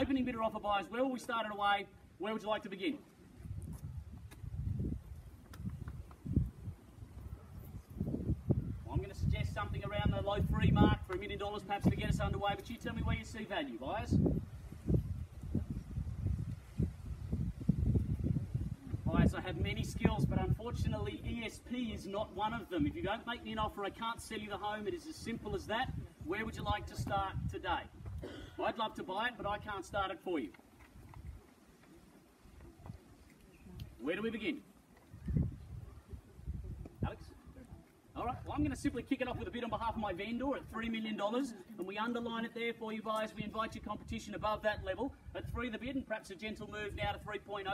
opening bidder offer buyers, where will we start it away? Where would you like to begin? Well, I'm going to suggest something around the low 3 mark for $1 million perhaps to get us underway, but you tell me where you see value, buyers. Buyers, I have many skills, but unfortunately ESP is not one of them. If you don't make me an offer, I can't sell you the home. It is as simple as that. Where would you like to start today? I'd love to buy it, but I can't start it for you. Where do we begin? Alex? All right, well, I'm going to simply kick it off with a bid on behalf of my vendor at $3 million, and we underline it there for you buyers. We invite your competition above that level at 3 the bid, and perhaps a gentle move now to 3.05,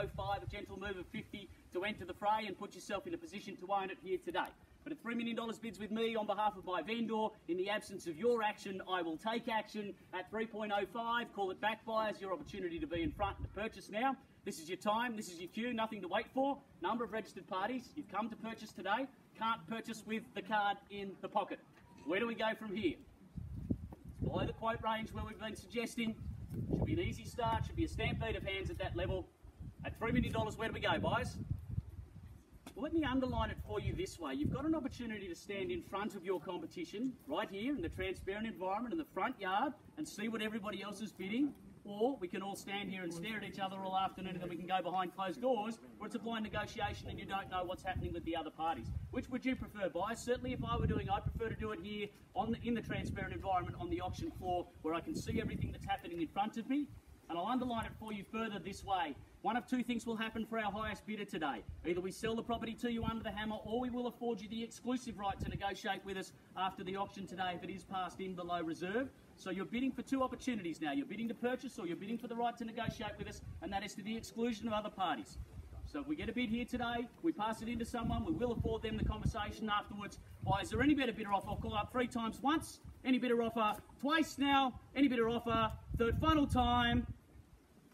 a gentle move of 50 to enter the fray and put yourself in a position to own it here today. But at $3 million bids with me on behalf of my vendor, in the absence of your action, I will take action at 3.05. Call it back, buyers. Your opportunity to be in front and to purchase now. This is your time. This is your cue. Nothing to wait for. Number of registered parties. You've come to purchase today. Can't purchase with the card in the pocket. Where do we go from here? It's below the quote range where we've been suggesting. Should be an easy start. Should be a stampede of hands at that level. At $3 million, where do we go, buyers? Well, let me underline it for you this way. You've got an opportunity to stand in front of your competition, right here in the transparent environment in the front yard, and see what everybody else is bidding. Or we can all stand here and stare at each other all afternoon, and then we can go behind closed doors, where it's a blind negotiation and you don't know what's happening with the other parties. Which would you prefer, buyers? Certainly if I were doing, I'd prefer to do it here in the transparent environment on the auction floor, where I can see everything that's happening in front of me. And I'll underline it for you further this way. One of two things will happen for our highest bidder today. Either we sell the property to you under the hammer, or we will afford you the exclusive right to negotiate with us after the auction today if it is passed in below reserve. So you're bidding for two opportunities now. You're bidding to purchase, or you're bidding for the right to negotiate with us, and that is to the exclusion of other parties. So if we get a bid here today, we pass it into someone, we will afford them the conversation afterwards. Why, is there any better bidder offer? I'll call up 3 times once. Any bidder offer twice now. Any bidder offer third final time.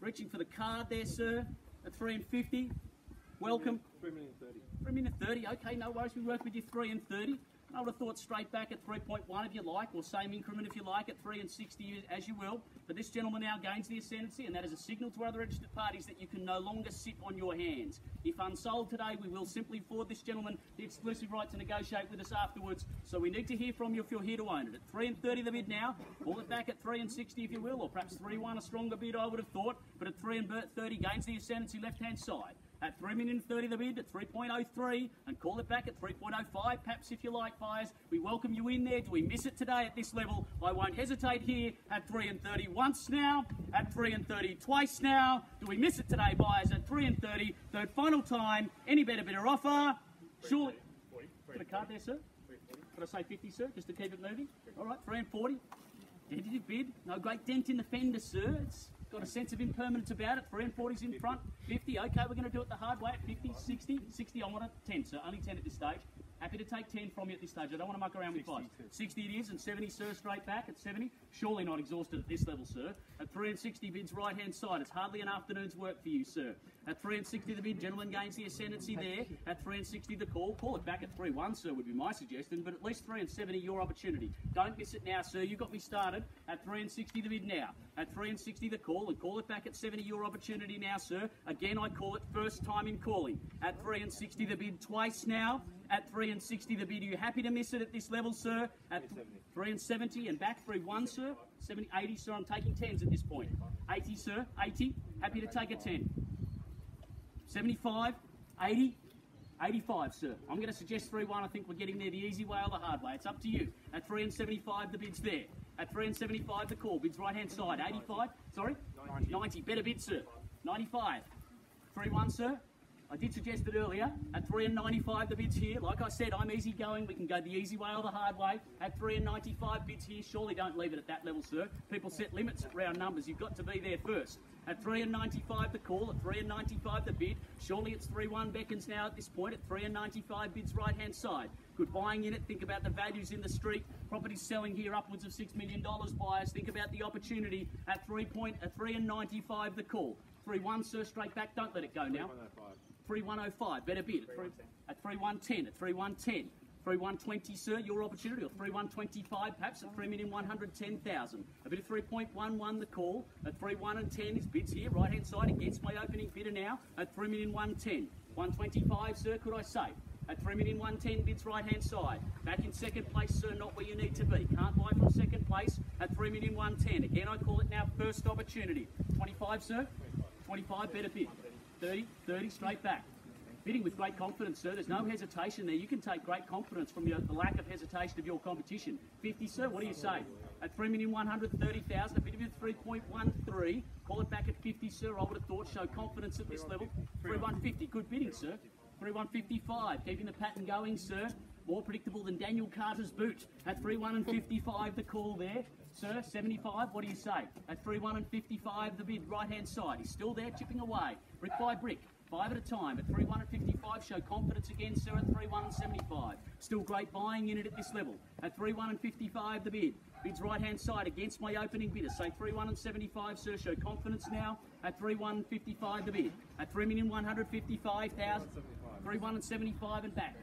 Reaching for the card there, sir, at 3 and 50. Welcome. 3 million 30. Okay, no worries. We work with you 3 and 30. I would have thought straight back at 3.1 if you like, or same increment if you like, at 3 and 60 as you will. But this gentleman now gains the ascendancy, and that is a signal to other registered parties that you can no longer sit on your hands. If unsold today, we will simply afford this gentleman the exclusive right to negotiate with us afterwards. So we need to hear from you if you're here to own it. At 3 and 30 the bid now. Call it back at 3 and 60 if you will, or perhaps 3-1, a stronger bid I would have thought. But at 3 and 30 gains the ascendancy left-hand side. At 3,030,000 the bid, at 3.03, and call it back at 3.05, perhaps if you like, buyers. We welcome you in there. Do we miss it today at this level? I won't hesitate here. At 3 and 30 once now, at 3 and 30 twice now. Do we miss it today, buyers? At 3 and 30, third final time. Any better bidder offer? Surely. Put a card there, sir. Could I say 50, sir, just to keep it moving? All right, 3 and 40. Tentative bid. No great dent in the fender, sir. It's got a sense of impermanence about it. 3 and 40's in front. 50. Okay, we're going to do it the hard way at 50, 60. 60, I want a 10, sir. Only 10 at this stage. Happy to take 10 from you at this stage. I don't want to muck around with 5. 60 it is, and 70, sir, straight back at 70. Surely not exhausted at this level, sir. At 3 and 60 bids right-hand side. It's hardly an afternoon's work for you, sir. At 3 and 60 the bid, gentleman gains the ascendancy there. At 3 and 60 the call. Call it back at 3-1, sir, would be my suggestion, but at least 3 and 70 your opportunity. Don't miss it now, sir. You got me started. At 3 and 60 the bid now. At 3 and 60 the call, and call it back at 70 your opportunity now, sir. Again, I call it first time in calling. At 3 and 60 the bid twice now. At 3 and 60 the bid. Are you happy to miss it at this level, sir? At 3 and 70 and back 3-1, sir. 70, 80, sir. I'm taking 10s at this point. 80, sir. 80. Happy to take a 10. 75, 80, 85, sir. I'm going to suggest 3-1. I think we're getting there the easy way or the hard way. It's up to you. At 3 and 75, the bid's there. At 3 and 75, the call. Bid's right-hand side. 85, sorry? 90. Better bid, sir. 95. 3-1, sir. I did suggest it earlier. At 3 and 95, the bid's here. Like I said, I'm easy going. We can go the easy way or the hard way. At 3 and 95, bid's here. Surely don't leave it at that level, sir. People set limits at round numbers. You've got to be there first. At 3 and 95, the call. At 3 and 95, the bid. Surely it's 3-1 beckons now at this point. At 3 and 95, bids right-hand side. Good buying in it. Think about the values in the street. Properties selling here upwards of $6 million, buyers. Think about the opportunity. At 3 and 95, the call. 3-1, sir, straight back. Don't let it go now. 3-105, better bid. At 3-110, at 3-110. 3,120, sir, your opportunity, or 3,125 perhaps at 3,110,000. A bid of 3.11 the call at 3,110 is bids here, right hand side against my opening bidder now at 3,110. 125, sir, could I say? At 3,110 bids right hand side. Back in second place, sir, not where you need to be. Can't buy from second place at 3,110. Again, I call it now first opportunity. 25, sir? 25, better bid. 30, 30, straight back. Bidding with great confidence, sir. There's no hesitation there. You can take great confidence from the lack of hesitation of your competition. 50, sir, what do you say? At 3,130,000, a bid of 3.13. Call it back at 50, sir. I would have thought show confidence at this level. 3,150, good bidding, sir. 3,155, keeping the pattern going, sir. More predictable than Daniel Carter's boot. At 3,155, the call there. Sir, 75, what do you say? At 3,155, the bid, right-hand side. He's still there, chipping away. Brick by brick. 5 at a time. At 3,155, show confidence again, sir, at 3,175. Still great buying in it at this level. At 3,155, the bid. Bid's right-hand side against my opening bidder. Say 3,175, sir, show confidence now. At 3,155, the bid. At 3,155,000. 3,175 and back.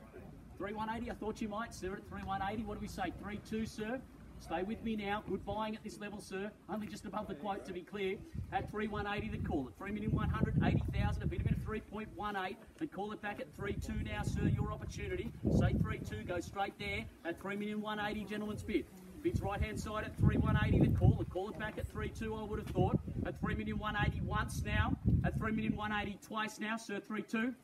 3,180, I thought you might, sir, at 3,180. What do we say? 3,2, sir. Stay with me now. Good buying at this level, sir. Only just above the quote, to be clear. At 3,180, the call. At 3,180,000, a bit of 3.18. And call it back at 3,2 now, sir. Your opportunity. Say 3,2, go straight there. At 3,180, gentlemen's bid. Bid's right-hand side at 3,180, the call. Call it back at 3,2, I would have thought. At 3,180 once now. At 3,180 twice now, sir. 3,2.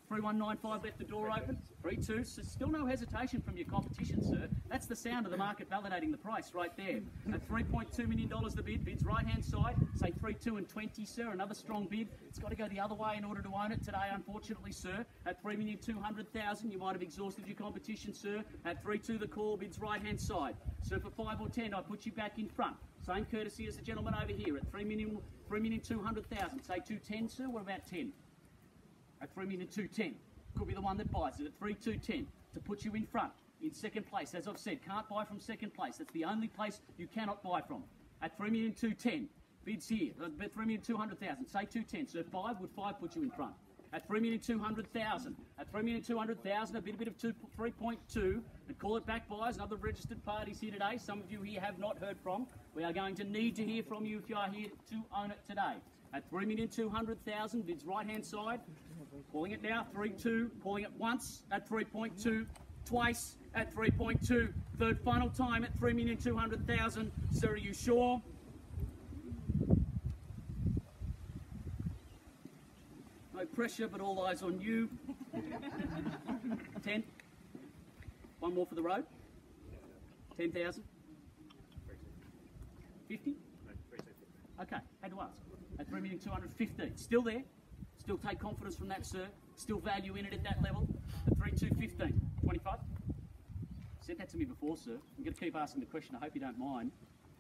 3,195, left the door open. 3,2, so still no hesitation from your competition, sir. That's the sound of the market validating the price right there. At $3.2 million the bid, bid's right-hand side, say 3,2 and 20, sir, another strong bid. It's got to go the other way in order to own it today, unfortunately, sir. At 3,200,000, you might have exhausted your competition, sir. At 3,2 the call, bid's right-hand side. So for 5 or 10, I put you back in front. Same courtesy as the gentleman over here at 3,200,000. Say 210, sir, what about 10? At 3,210. Could be the one that buys it at 3,210 to put you in front. In second place, as I've said, can't buy from second place. That's the only place you cannot buy from. At 3,210, bids here. 3,200,000. Say 210. So 5, would 5 put you in front? At 3,200,000. At 3,200,000, a bit of 3.2. And call it back, buyers. Other registered parties here today. Some of you here have not heard from. We are going to need to hear from you if you are here to own it today. At 3,200,000, bids right-hand side. Calling it now, 3.2. Calling it once at 3.2. Twice at 3.2. Third final time at 3,200,000. Sir, are you sure? No pressure, but all eyes on you. 10. One more for the road. 10,000. 50? Okay, had to ask. At 3,215. Still there. Still take confidence from that, sir. Still value in it at that level. At 3,215. 25? Said that to me before, sir. I'm going to keep asking the question. I hope you don't mind.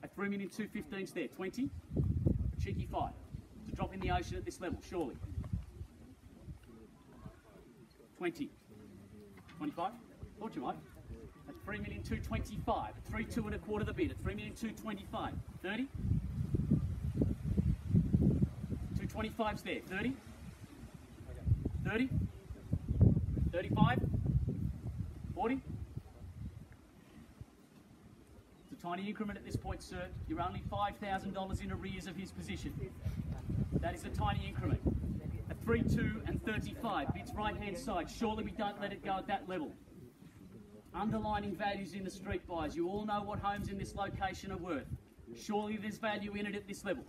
At 3,215's there. 20? A cheeky 5. To drop in the ocean at this level, surely. 20. 25? Thought you might. At 3,225. At 3,2 and a quarter the bid. At 3,225. 30? 225's there. 30? 30? 35? 40? It's a tiny increment at this point, sir. You're only $5,000 in arrears of his position. That is a tiny increment. At 3,2 and 35, bids right-hand side. Surely we don't let it go at that level. Underlining values in the street, buyers. You all know what homes in this location are worth. Surely there's value in it at this level.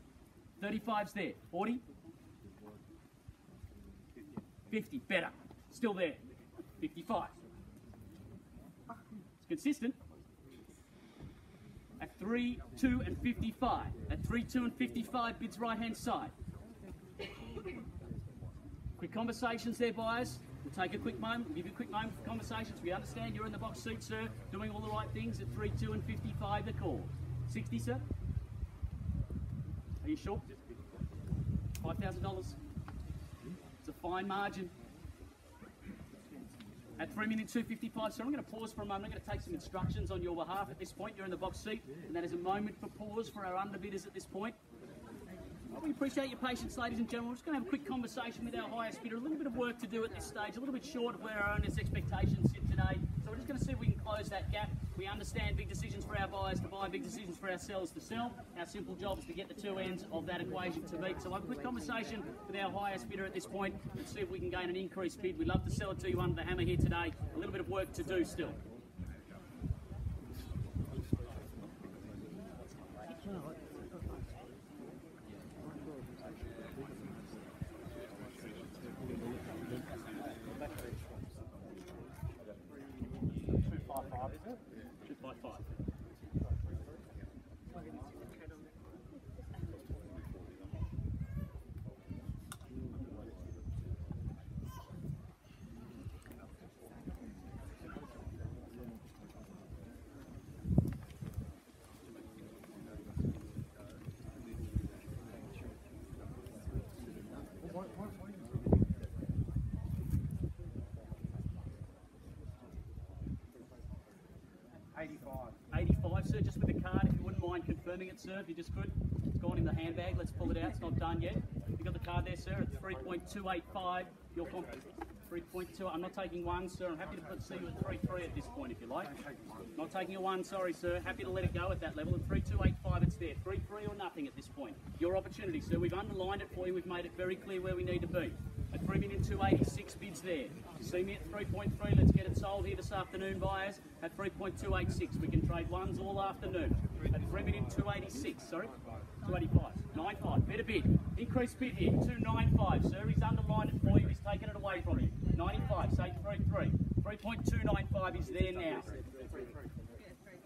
35's there. 40? 50, better. Still there. 55. It's consistent. At 3, 2 and 55. At 3, 2 and 55, bids right-hand side. Quick conversations there, buyers. We'll take a quick moment. We'll give you a quick moment for conversations. We understand you're in the box seat, sir, doing all the right things. At 3, 2 and 55, the call. 60, sir? Are you sure? $5,000. It's a fine margin. At 3,255, so I'm going to pause for a moment. I'm going to take some instructions on your behalf at this point. You're in the box seat, and that is a moment for pause for our underbidders at this point. We appreciate your patience, ladies and gentlemen. We're just going to have a quick conversation with our highest bidder. A little bit of work to do at this stage, a little bit short of where our owners' expectations sit today. So we're just going to see if we can close that gap. We understand big decisions for our buyers to buy, big decisions for our sellers to sell. Our simple job is to get the two ends of that equation to meet. So I'll have a quick conversation with our highest bidder at this point and see if we can gain an increased bid. We'd love to sell it to you under the hammer here today. A little bit of work to do still. Sir, just with the card, if you wouldn't mind confirming it, sir, if you just could. It's gone in the handbag. Let's pull it out. It's not done yet. You've got the card there, sir, at 3.285. Your 3.2. I'm not taking one, sir. I'm happy to see you at 3.3 at this point, if you like. Not taking a one, sorry, sir. Happy to let it go at that level. At 3.285, it's there. 3.3 or nothing at this point. Your opportunity, sir. We've underlined it for you. We've made it very clear where we need to be. At 3,286,000 bids there. See me at 3.3. Let's get it sold here this afternoon, buyers. At 3.286. We can trade ones all afternoon. At 3,286,000. Sorry, 285. 95. Better bid. Increased bid here. 295. Sir, he's underlined it for you. He's taken it away from you. 95. Say 3.3. 3.295 is there now.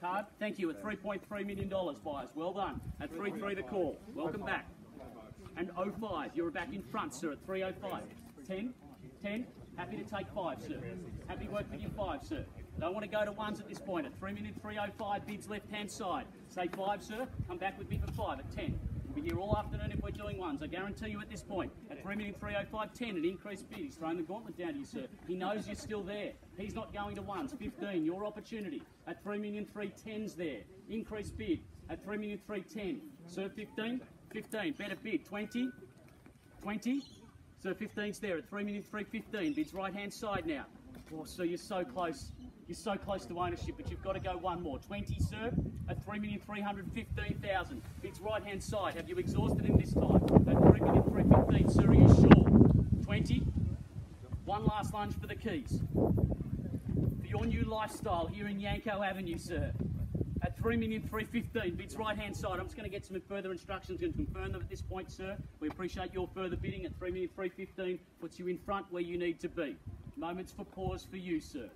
Card. Thank you. At $3.3 million, buyers. Well done. At 3.3 the call. Welcome back. And 05, you're back in front, sir, at 3.05. 10, 10, happy to take 5, sir. Happy to work with you 5, sir. Don't want to go to ones at this point. At 3,305, bids left-hand side. Say 5, sir, come back with me for 5 at 10. We'll be here all afternoon if we're doing ones. I guarantee you at this point. At 3,305, 10, an increased bid. He's thrown the gauntlet down to you, sir. He knows you're still there. He's not going to ones. 15, your opportunity. At 3,310's there. Increased bid. At 3,310. Sir, 15. 15, better bid, 20, 20, so 15's there at 3,315, bids right hand side now. Oh, so you're so close to ownership, but you've got to go one more. 20, sir, at 3,315,000, bids right hand side. Have you exhausted him this time? At 3,315, sir, are you sure? 20, one last lunge for the keys. For your new lifestyle here in Yanko Avenue, sir. At 3,315,000, bids right hand side. I'm just going to get some further instructions and confirm them at this point, sir. We appreciate your further bidding at 3,315,000, puts you in front where you need to be. Moments for pause for you, sir.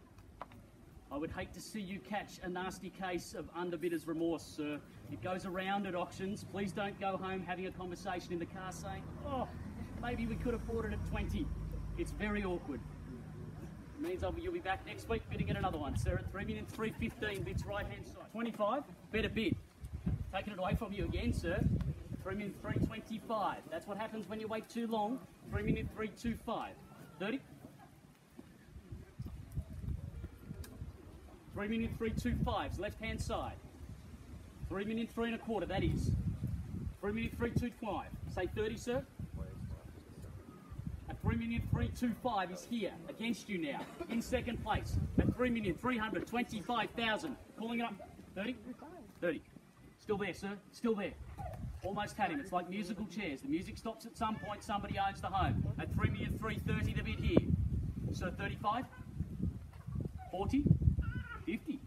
I would hate to see you catch a nasty case of underbidder's remorse, sir. It goes around at auctions. Please don't go home having a conversation in the car saying, oh, maybe we could afford it at 20. It's very awkward. Means you'll be back next week bidding at another one, sir, at 3,315,000, bids right hand side. 25, better bid. Taking it away from you again, sir. 3,325. That's what happens when you wait too long. 3,325. 30. 3,325's left hand side. 3,325,000, that is. 3,325. Say 30, sir. 3,325,000 is here against you now in second place at 3,325,000. Calling it up. 30? 30. Still there, sir. Still there. Almost had him. It's like musical chairs. The music stops at some point. Somebody owns the home. At 3,330,000 the bid here. So 35? 40? 50?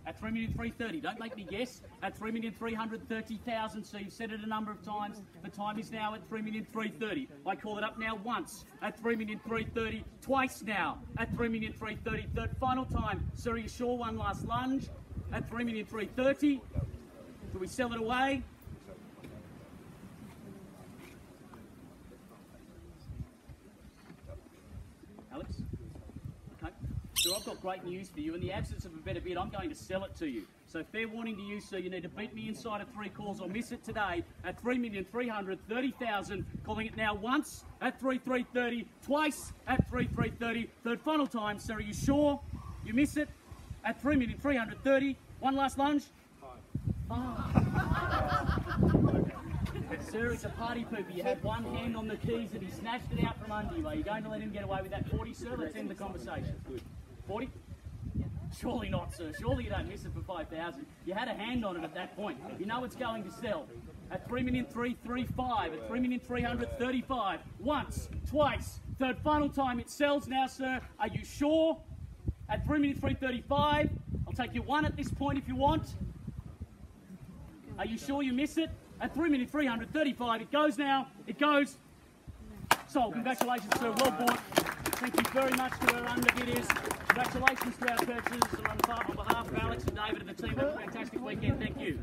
At 3,330,000. Don't make me guess. At 3,330,000. So you've said it a number of times. The time is now at 3,330,000. I call it up now once at 3,330,000. Twice now at 3,330,000. Third final time. Sir, are you sure? One last lunge at 3,330,000. Do we sell it away? Alex? Okay. So I've got great news for you. In the absence of a better bid, I'm going to sell it to you. So fair warning to you, sir, you need to beat me inside of 3 calls or miss it today at 3,330,000. Calling it now once at 3,330, twice at 3,330. Third final time, sir, are you sure? You miss it at 3,330,000. One last lunge. 5. Sir, it's a party pooper. You had one hand on the keys and he snatched it out from under you. Are you going to let him get away with that? 40, sir? Let's end the conversation. 40? surely not, sir. Surely you don't miss it for 5,000. You had a hand on it at that point. You know it's going to sell. At 3,335,000, at 3,335,000. Once, twice, third final time it sells now, sir. Are you sure? At 3,335,000. I'll take you one at this point if you want. Are you sure you miss it? At 3,335,000, it goes now. It goes. Sold. Congratulations, sir. Well bought. Thank you very much to our underbidders. Congratulations to our purchasers. On behalf of Alex and David and the team, have a fantastic weekend. Thank you.